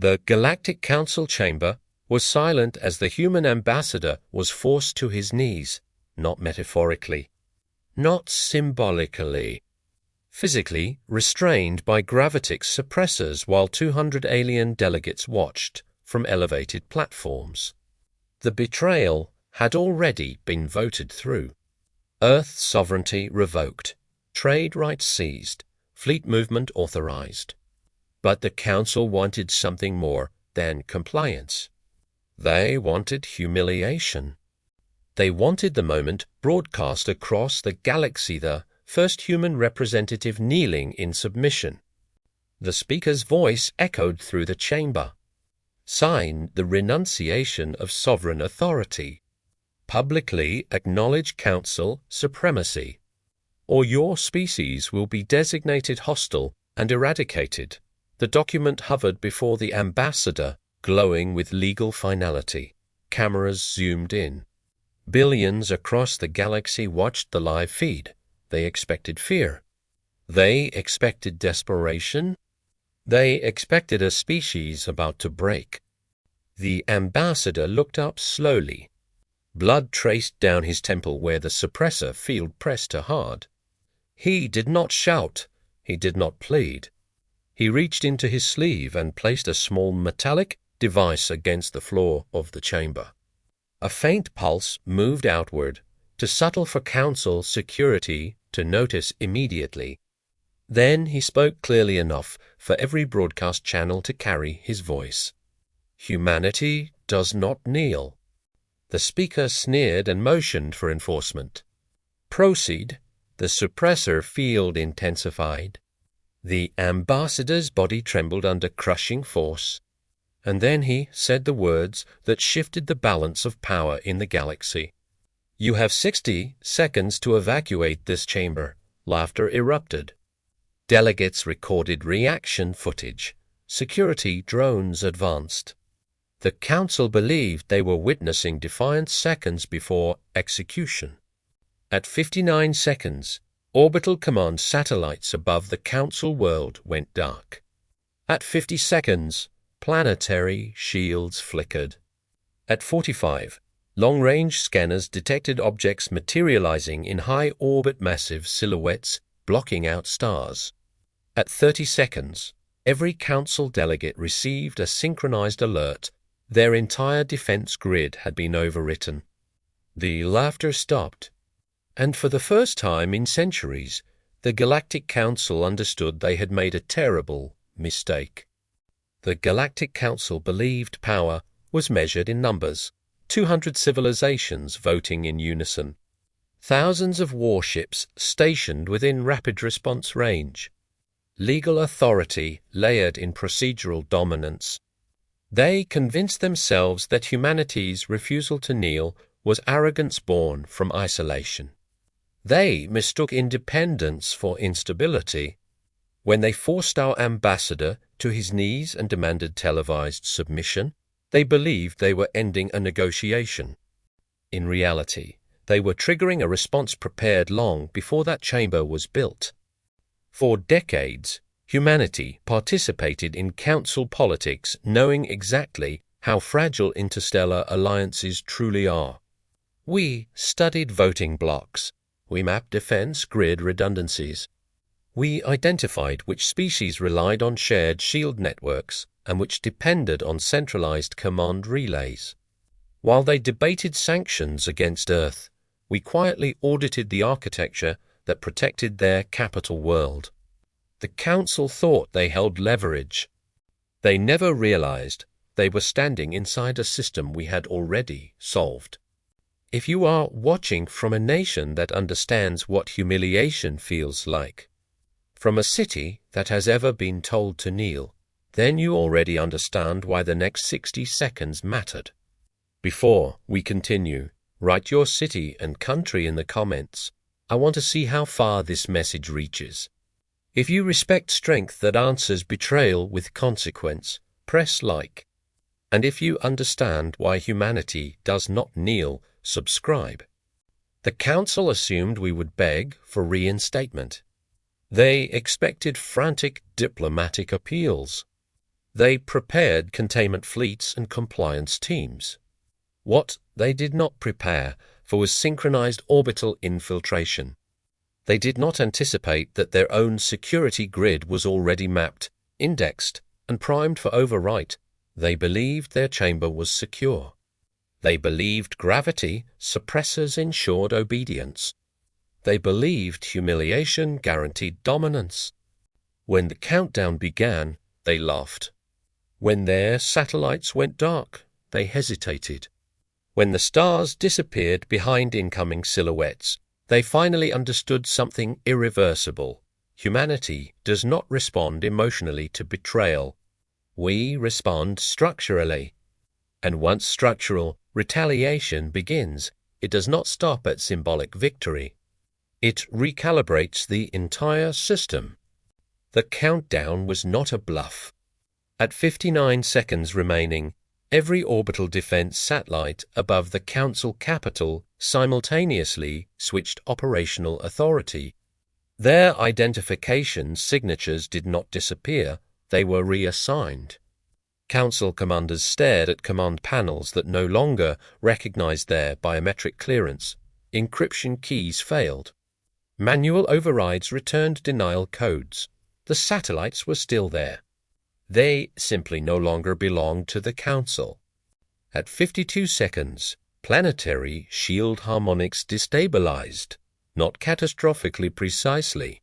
The Galactic Council chamber was silent as the human ambassador was forced to his knees, not metaphorically, not symbolically, physically restrained by gravitics suppressors while 200 alien delegates watched from elevated platforms. The betrayal had already been voted through. Earth sovereignty revoked, trade rights seized, fleet movement authorized. But the Council wanted something more than compliance. They wanted humiliation. They wanted the moment broadcast across the galaxy, the first human representative kneeling in submission. The speaker's voice echoed through the chamber. Sign the renunciation of sovereign authority. Publicly acknowledge Council supremacy, or your species will be designated hostile and eradicated. The document hovered before the ambassador, glowing with legal finality. Cameras zoomed in. Billions across the galaxy watched the live feed. They expected fear. They expected desperation. They expected a species about to break. The ambassador looked up slowly. Blood traced down his temple where the suppressor field pressed her hard. He did not shout. He did not plead. He reached into his sleeve and placed a small metallic device against the floor of the chamber. A faint pulse moved outward, too subtle for Council security to notice immediately. Then he spoke clearly enough for every broadcast channel to carry his voice. Humanity does not kneel. The speaker sneered and motioned for enforcement. Proceed. The suppressor field intensified. The ambassador's body trembled under crushing force. And then he said the words that shifted the balance of power in the galaxy. You have 60 seconds to evacuate this chamber. Laughter erupted. Delegates recorded reaction footage. Security drones advanced. The Council believed they were witnessing defiant seconds before execution. At 59 seconds, orbital command satellites above the Council world went dark. At 50 seconds, planetary shields flickered. At 45, long-range scanners detected objects materializing in high-orbit massive silhouettes blocking out stars. At 30 seconds, every Council delegate received a synchronized alert. Their entire defense grid had been overwritten. The laughter stopped, and for the first time in centuries, the Galactic Council understood they had made a terrible mistake. The Galactic Council believed power was measured in numbers, 200 civilizations voting in unison, thousands of warships stationed within rapid response range, legal authority layered in procedural dominance. They convinced themselves that humanity's refusal to kneel was arrogance born from isolation. They mistook independence for instability. When they forced our ambassador to his knees and demanded televised submission, they believed they were ending a negotiation. In reality, they were triggering a response prepared long before that chamber was built. For decades, humanity participated in Council politics knowing exactly how fragile interstellar alliances truly are. We studied voting blocks. We mapped defense grid redundancies. We identified which species relied on shared shield networks and which depended on centralized command relays. While they debated sanctions against Earth, we quietly audited the architecture that protected their capital world. The Council thought they held leverage. They never realized they were standing inside a system we had already solved. If you are watching from a nation that understands what humiliation feels like, from a city that has ever been told to kneel, then you already understand why the next 60 seconds mattered. Before we continue, write your city and country in the comments. I want to see how far this message reaches. If you respect strength that answers betrayal with consequence, press like. And if you understand why humanity does not kneel, subscribe. The Council assumed we would beg for reinstatement. They expected frantic diplomatic appeals. They prepared containment fleets and compliance teams. What they did not prepare for was synchronized orbital infiltration. They did not anticipate that their own security grid was already mapped, indexed, and primed for overwrite. They believed their chamber was secure. They believed gravity suppressors ensured obedience. They believed humiliation guaranteed dominance. When the countdown began, they laughed. When their satellites went dark, they hesitated. When the stars disappeared behind incoming silhouettes, they finally understood something irreversible. Humanity does not respond emotionally to betrayal. We respond structurally. And once structural, retaliation begins. It does not stop at symbolic victory. It recalibrates the entire system. The countdown was not a bluff. At 59 seconds remaining, every orbital defense satellite above the Council capital simultaneously switched operational authority. Their identification signatures did not disappear, they were reassigned. Council commanders stared at command panels that no longer recognized their biometric clearance. Encryption keys failed. Manual overrides returned denial codes. The satellites were still there. They simply no longer belonged to the Council. At 52 seconds, planetary shield harmonics destabilized, not catastrophically precisely.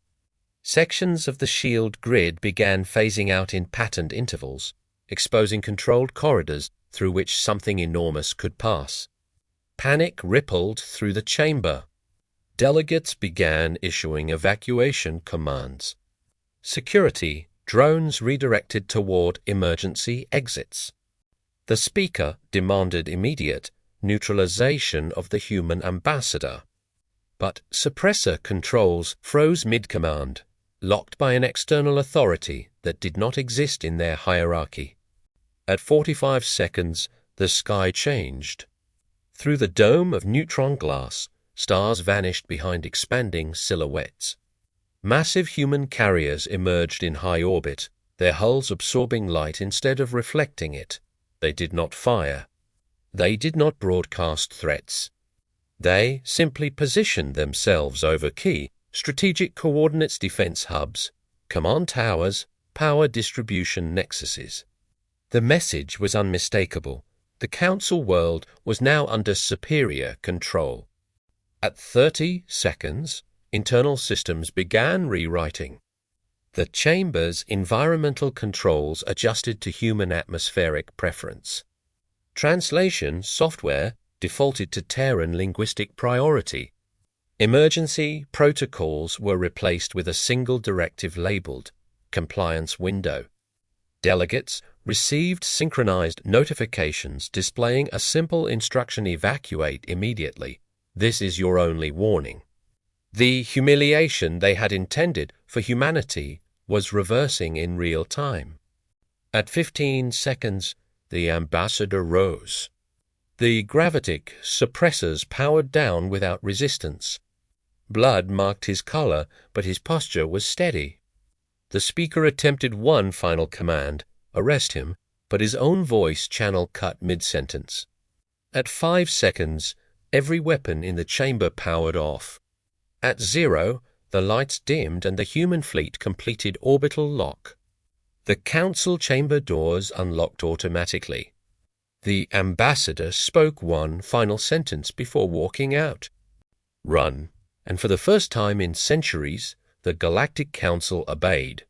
Sections of the shield grid began phasing out in patterned intervals, exposing controlled corridors through which something enormous could pass. Panic rippled through the chamber. Delegates began issuing evacuation commands. Security drones redirected toward emergency exits. The speaker demanded immediate neutralization of the human ambassador. But suppressor controls froze mid-command, locked by an external authority that did not exist in their hierarchy. At 45 seconds, the sky changed. Through the dome of neutron glass, stars vanished behind expanding silhouettes. Massive human carriers emerged in high orbit, their hulls absorbing light instead of reflecting it. They did not fire. They did not broadcast threats. They simply positioned themselves over key strategic coordinates defense hubs, command towers, power distribution nexuses. The message was unmistakable. The Council world was now under superior control. At 30 seconds, internal systems began rewriting. The chamber's environmental controls adjusted to human atmospheric preference. Translation software defaulted to Terran linguistic priority. Emergency protocols were replaced with a single directive labeled compliance window. Delegates received synchronized notifications displaying a simple instruction: evacuate immediately. This is your only warning. The humiliation they had intended for humanity was reversing in real time. At 15 seconds, the ambassador rose. The gravitic suppressors powered down without resistance. Blood marked his collar, but his posture was steady. The speaker attempted one final command, arrest him, but his own voice channel cut mid-sentence. At 5 seconds, every weapon in the chamber powered off. At 0, the lights dimmed and the human fleet completed orbital lock. The Council chamber doors unlocked automatically. The ambassador spoke one final sentence before walking out. Run. And for the first time in centuries, the Galactic Council obeyed.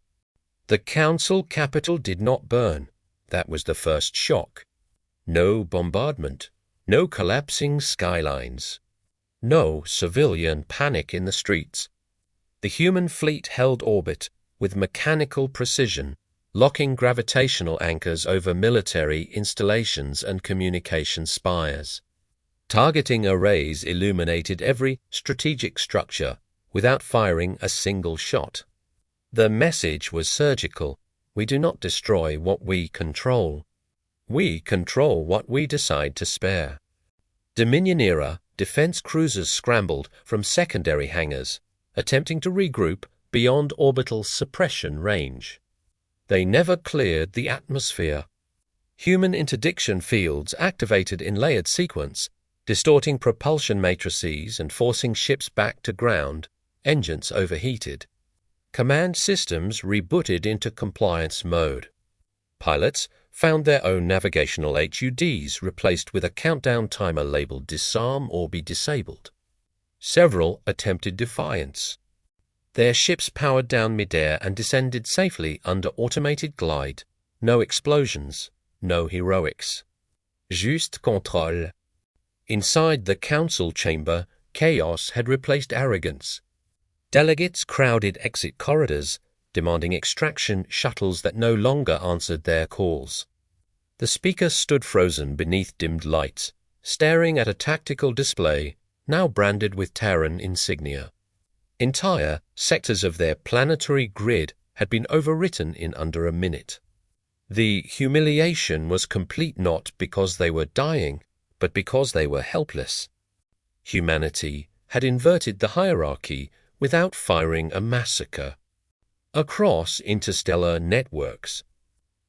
The Council capital did not burn. That was the first shock. No bombardment. No collapsing skylines. No civilian panic in the streets. The human fleet held orbit with mechanical precision, locking gravitational anchors over military installations and communication spires. Targeting arrays illuminated every strategic structure without firing a single shot. The message was surgical. We do not destroy what we control. We control what we decide to spare. Dominion-era defense cruisers scrambled from secondary hangars, attempting to regroup beyond orbital suppression range. they never cleared the atmosphere. Human interdiction fields activated in layered sequence, distorting propulsion matrices and forcing ships back to ground. Engines overheated. Command systems rebooted into compliance mode. Pilots found their own navigational HUDs replaced with a countdown timer labeled Disarm or be disabled. Several attempted defiance. Their ships powered down midair and descended safely under automated glide. No explosions, no heroics. Juste contrôle. Inside the council chamber, chaos had replaced arrogance. Delegates crowded exit corridors, demanding extraction shuttles that no longer answered their calls. The speaker stood frozen beneath dimmed lights, staring at a tactical display now branded with Terran insignia. Entire sectors of their planetary grid had been overwritten in under a minute. The humiliation was complete not because they were dying, but because they were helpless. Humanity had inverted the hierarchy without firing a massacre. Across interstellar networks,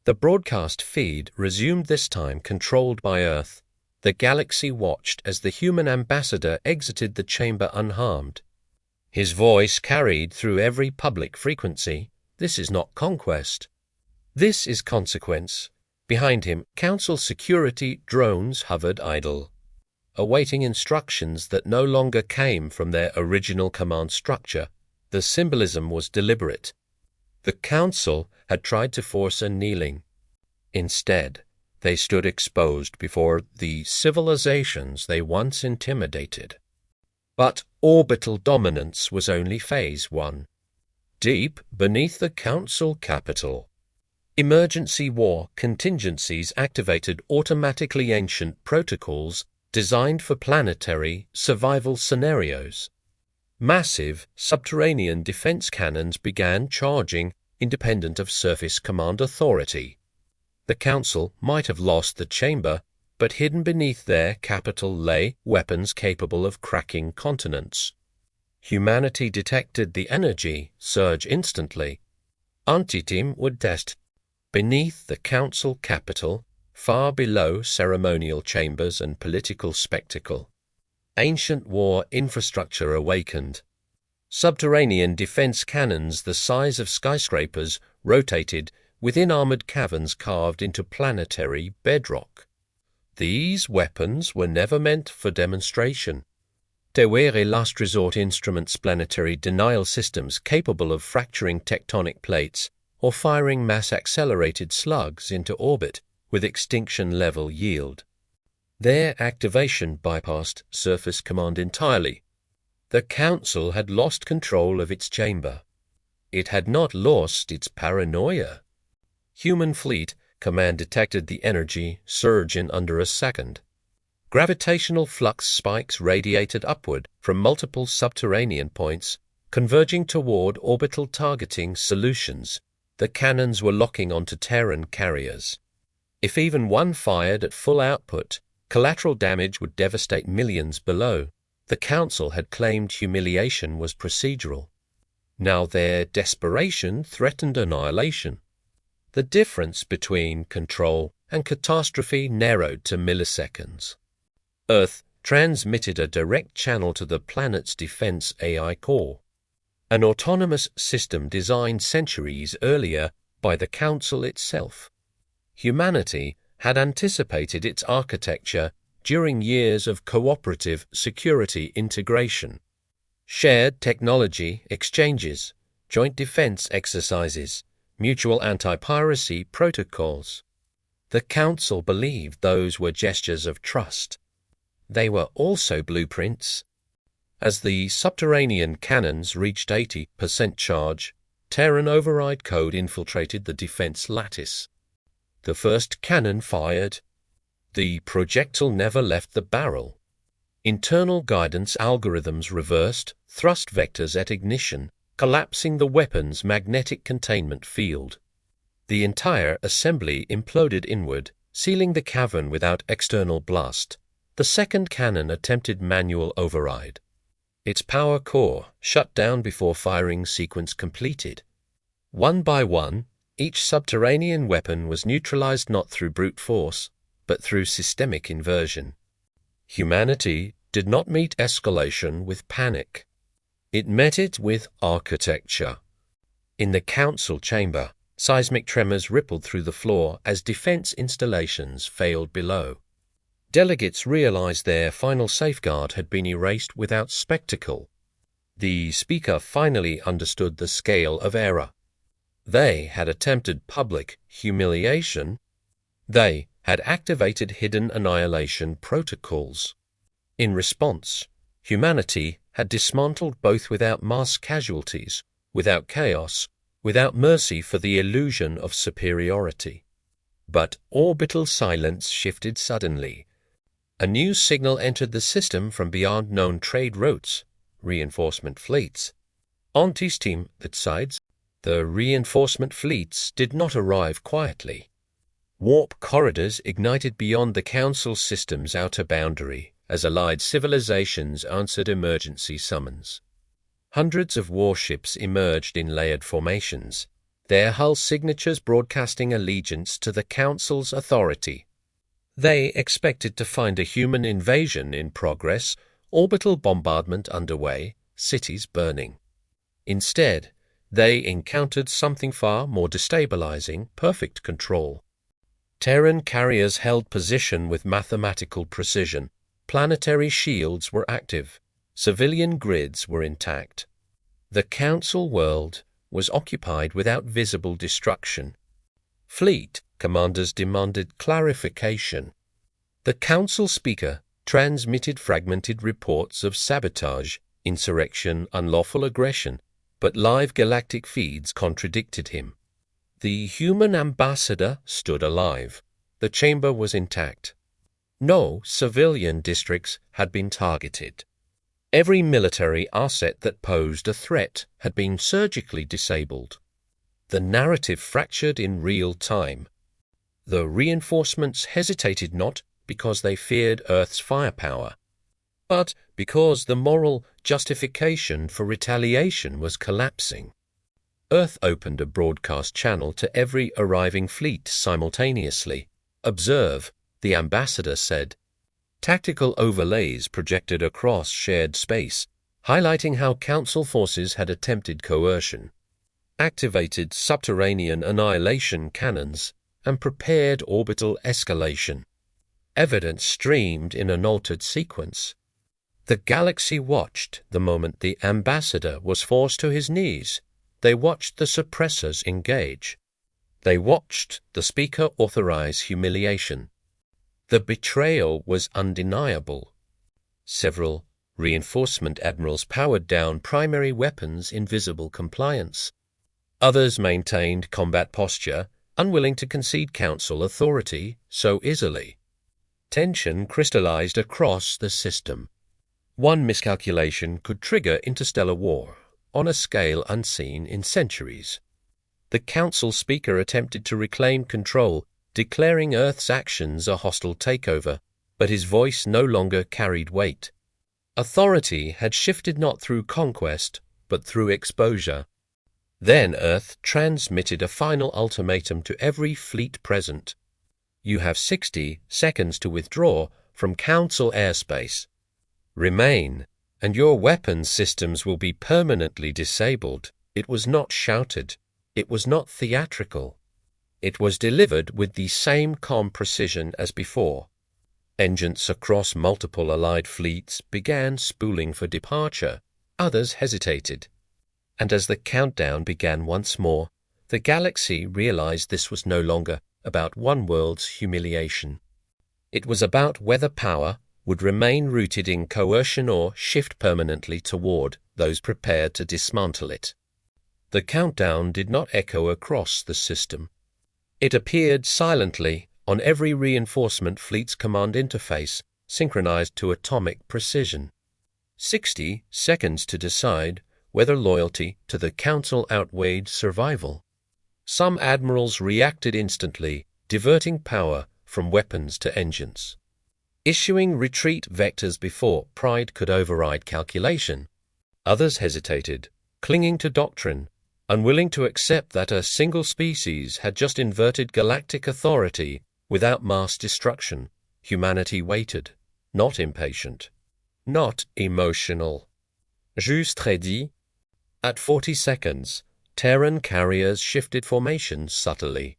the broadcast feed resumed, this time controlled by Earth. The galaxy watched as the human ambassador exited the chamber unharmed. His voice carried through every public frequency. This is not conquest. This is consequence. Behind him, council security drones hovered idle, awaiting instructions that no longer came from their original command structure. The symbolism was deliberate. The council had tried to force a kneeling. Instead, they stood exposed before the civilizations they once intimidated. But orbital dominance was only phase 1. Deep beneath the council capital, emergency war contingencies activated automatically ancient protocols designed for planetary survival scenarios. Massive subterranean defense cannons began charging independent of surface command authority. The Council might have lost the chamber, but hidden beneath their capital lay weapons capable of cracking continents. Humanity detected the energy surge instantly. Antiteam would test. Beneath the Council capital, far below ceremonial chambers and political spectacle, ancient war infrastructure awakened. Subterranean defense cannons the size of skyscrapers rotated within armored caverns carved into planetary bedrock. These weapons were never meant for demonstration. They were last resort instruments, planetary denial systems capable of fracturing tectonic plates or firing mass-accelerated slugs into orbit with extinction-level yield. Their activation bypassed surface command entirely. The Council had lost control of its chamber. It had not lost its paranoia. Human fleet command detected the energy surge in under a second. Gravitational flux spikes radiated upward from multiple subterranean points, converging toward orbital targeting solutions. The cannons were locking onto Terran carriers. If even one fired at full output, collateral damage would devastate millions below. The Council had claimed humiliation was procedural. Now their desperation threatened annihilation. The difference between control and catastrophe narrowed to milliseconds. Earth transmitted a direct channel to the planet's defense AI core, an autonomous system designed centuries earlier by the Council itself. Humanity had anticipated its architecture during years of cooperative security integration, shared technology exchanges, joint defense exercises, mutual anti-piracy protocols. The Council believed those were gestures of trust. They were also blueprints. As the subterranean cannons reached 80% charge, Terran override code infiltrated the defense lattice. The first cannon fired. The projectile never left the barrel. Internal guidance algorithms reversed thrust vectors at ignition, collapsing the weapon's magnetic containment field. The entire assembly imploded inward, sealing the cavern without external blast. The second cannon attempted manual override. Its power core shut down before firing sequence completed. One by one, Each subterranean weapon was neutralized not through brute force, but through systemic inversion. Humanity did not meet escalation with panic. It met it with architecture. In the council chamber, seismic tremors rippled through the floor as defense installations failed below. Delegates realized their final safeguard had been erased without spectacle. The speaker finally understood the scale of error. They had attempted public humiliation. They had activated hidden annihilation protocols. In response, humanity had dismantled both without mass casualties, without chaos, without mercy for the illusion of superiority. But orbital silence shifted suddenly. A new signal entered the system from beyond known trade routes, reinforcement fleets. On this team that sides, the reinforcement fleets did not arrive quietly. Warp corridors ignited beyond the Council system's outer boundary as allied civilizations answered emergency summons. Hundreds of warships emerged in layered formations, their hull signatures broadcasting allegiance to the Council's authority. They expected to find a human invasion in progress, orbital bombardment underway, cities burning. Instead, they encountered something far more destabilizing: perfect control. Terran carriers held position with mathematical precision. Planetary shields were active. Civilian grids were intact. The Council world was occupied without visible destruction. Fleet commanders demanded clarification. The Council speaker transmitted fragmented reports of sabotage, insurrection, unlawful aggression, but live galactic feeds contradicted him. The human ambassador stood alive. The chamber was intact. No civilian districts had been targeted. Every military asset that posed a threat had been surgically disabled. The narrative fractured in real time. The reinforcements hesitated not because they feared Earth's firepower, but because the moral justification for retaliation was collapsing. Earth opened a broadcast channel to every arriving fleet simultaneously. "Observe," the ambassador said. Tactical overlays projected across shared space, highlighting how Council forces had attempted coercion, activated subterranean annihilation cannons, and prepared orbital escalation. Evidence streamed in an altered sequence. The galaxy watched the moment the ambassador was forced to his knees. They watched the suppressors engage. They watched the speaker authorize humiliation. The betrayal was undeniable. Several reinforcement admirals powered down primary weapons in visible compliance. Others maintained combat posture, unwilling to concede Council authority so easily. Tension crystallized across the system. One miscalculation could trigger interstellar war on a scale unseen in centuries. The Council speaker attempted to reclaim control, declaring Earth's actions a hostile takeover, but his voice no longer carried weight. Authority had shifted not through conquest, but through exposure. Then Earth transmitted a final ultimatum to every fleet present. You have 60 seconds to withdraw from Council airspace. Remain, and your weapons systems will be permanently disabled. It was not shouted. It was not theatrical. It was delivered with the same calm precision as before. Engines across multiple allied fleets began spooling for departure. Others hesitated. And as the countdown began once more, the galaxy realized this was no longer about one world's humiliation. It was about whether power would remain rooted in coercion or shift permanently toward those prepared to dismantle it. The countdown did not echo across the system. It appeared silently on every reinforcement fleet's command interface, synchronized to atomic precision. 60 seconds to decide whether loyalty to the Council outweighed survival. Some admirals reacted instantly, diverting power from weapons to engines. Issuing retreat vectors before pride could override calculation. Others hesitated, clinging to doctrine, unwilling to accept that a single species had just inverted galactic authority without mass destruction, humanity waited, not impatient, not emotional. Juste très dit. At 40 seconds, Terran carriers shifted formations subtly.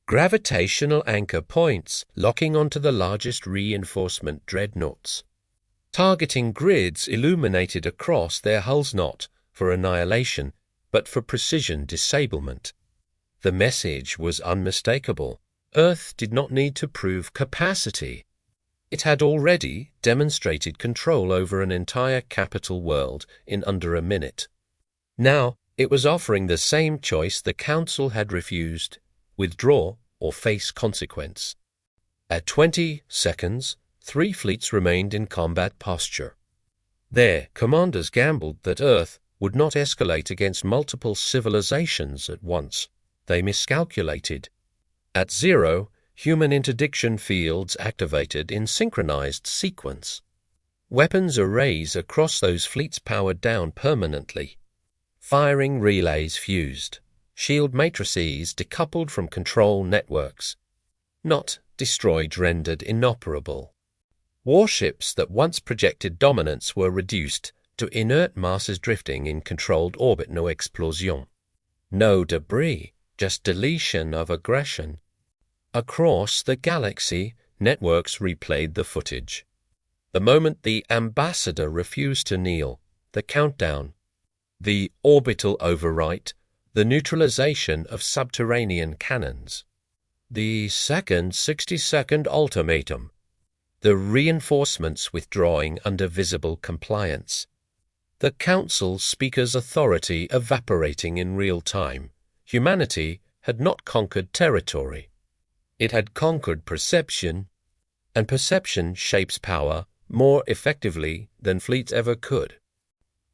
Gravitational anchor points locking onto the largest reinforcement dreadnoughts. Targeting grids illuminated across their hulls not for annihilation, but for precision disablement. The message was unmistakable. Earth did not need to prove capacity. It had already demonstrated control over an entire capital world in under a minute. Now it was offering the same choice the Council had refused: withdraw or face consequence. At 20 seconds, 3 fleets remained in combat posture. Their commanders gambled that Earth would not escalate against multiple civilizations at once. They miscalculated. At 0, human interdiction fields activated in synchronized sequence. Weapons arrays across those fleets powered down permanently. Firing relays fused. Shield matrices decoupled from control networks. Not destroyed rendered inoperable. Warships that once projected dominance were reduced to inert masses drifting in controlled orbit. No explosion. No debris, just deletion of aggression. Across the galaxy, networks replayed the footage. The moment the ambassador refused to kneel, the countdown, the orbital overwrite, the neutralization of subterranean cannons, the second 60-second ultimatum, the reinforcements withdrawing under visible compliance, the Council Speaker's authority evaporating in real time. Humanity had not conquered territory. It had conquered perception, and perception shapes power more effectively than fleets ever could.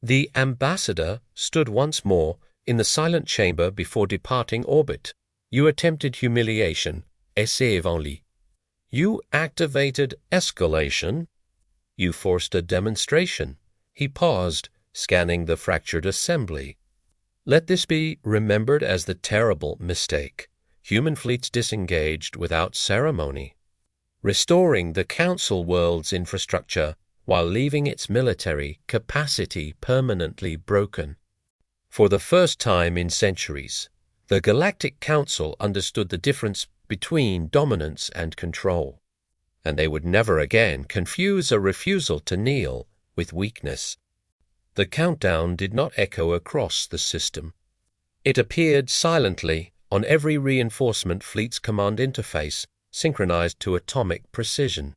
The ambassador stood once more in the silent chamber before departing orbit. You attempted humiliation, essai-lit. You activated escalation. You forced a demonstration. He paused, scanning the fractured assembly. Let this be remembered as the terrible mistake. Human fleets disengaged without ceremony, restoring the Council world's infrastructure while leaving its military capacity permanently broken. For the first time in centuries, the Galactic Council understood the difference between dominance and control, and they would never again confuse a refusal to kneel with weakness. The countdown did not echo across the system. It appeared silently on every reinforcement fleet's command interface, synchronized to atomic precision.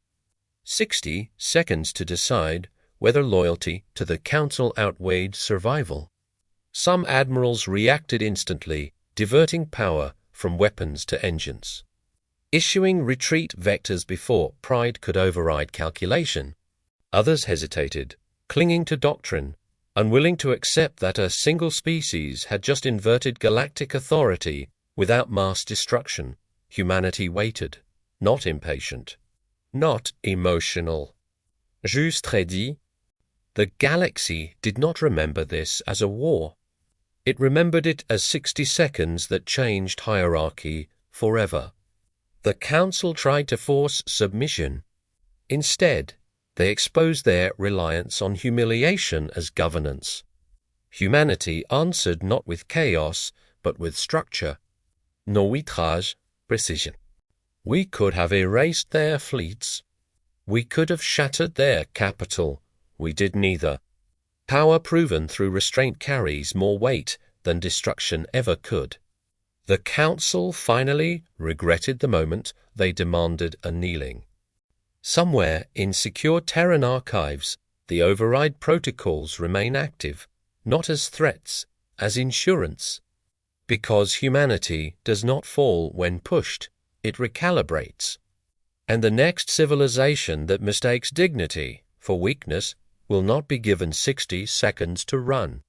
60 seconds to decide whether loyalty to the Council outweighed survival. Some admirals reacted instantly, diverting power from weapons to engines. Issuing retreat vectors before pride could override calculation. Others hesitated, clinging to doctrine, unwilling to accept that a single species had just inverted galactic authority without mass destruction. Humanity waited, not impatient, not emotional. Juste très dit. The galaxy did not remember this as a war. It remembered it as 60 seconds that changed hierarchy forever. The Council tried to force submission. Instead, they exposed their reliance on humiliation as governance. Humanity answered not with chaos, but with structure. Norwitrage, precision. We could have erased their fleets. We could have shattered their capital. We did neither. Power proven through restraint carries more weight than destruction ever could. The Council finally regretted the moment they demanded a kneeling. Somewhere in secure Terran archives, the override protocols remain active, not as threats, as insurance. Because humanity does not fall when pushed, it recalibrates. And the next civilization that mistakes dignity for weakness will not be given 60 seconds to run.